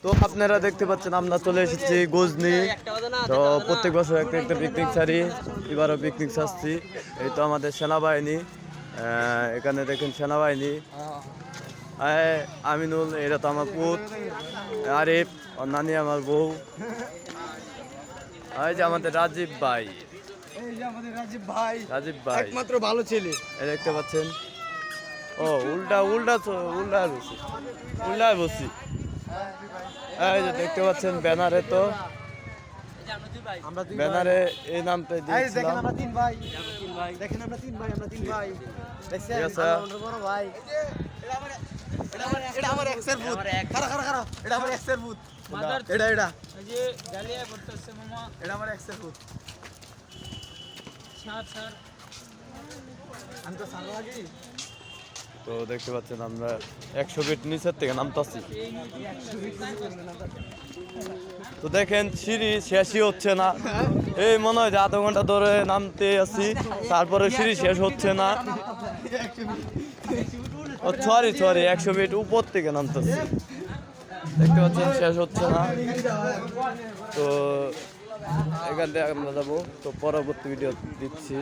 তো আপনারা দেখতে পাচ্ছেন আমরা চলে এসেছি গজনি। তো প্রত্যেক বছর একটা একটা পিকনিক ছাড়ি, এবারও পিকনিক ছাড়ছি। এই তো আমাদের সেনাবাহিনী, এখানে দেখেন সেনাবাহিনী। আমিনুল, এটা তো আমার পুত। আরিফ, ওর নানি আমার বউ। এই যে আমাদের রাজীব ভাই, রাজীব ভাই একমাত্র ভালো ছেলে। এই দেখতে পাচ্ছেন। ও উল্টা উল্টা উল্টা বসি, উল্টা বসি। এই যে দেখতে পাচ্ছেন ব্যানারে, তো ব্যানারে এই নামটা দিয়েছিলাম। আমরা তিন ভাই, দেখেন আমরা তিন ভাই, দেখছেন? ঠিক আছে। আমরা বড় ভাই। এটা আমার এক্সের ভূত। খারা খারা খারা, এটা আমার এক্সের ভূত। এটা এই যে গালিয়া করতেছে মামা, এটা আমার এক্সের ভূত। স্যার আমি তো স্যার লাগি। তো দেখতে পাচ্ছেন আমরা 100 ফিট নিচের থেকে নামতাছি। তো দেখেন সিঁড়ি শেষই হচ্ছে না। এই মনে হয় যে আধা ঘন্টা ধরে নামতে আছি, তারপরে সিঁড়ি শেষ হচ্ছে না। ও সরি 100 ফিট উপর থেকে নামতেছি। দেখতে পাচ্ছেন শেষ হচ্ছে না। তো এখান থেকে আমরা যাবো, তো পরবর্তী ভিডিও দিচ্ছি।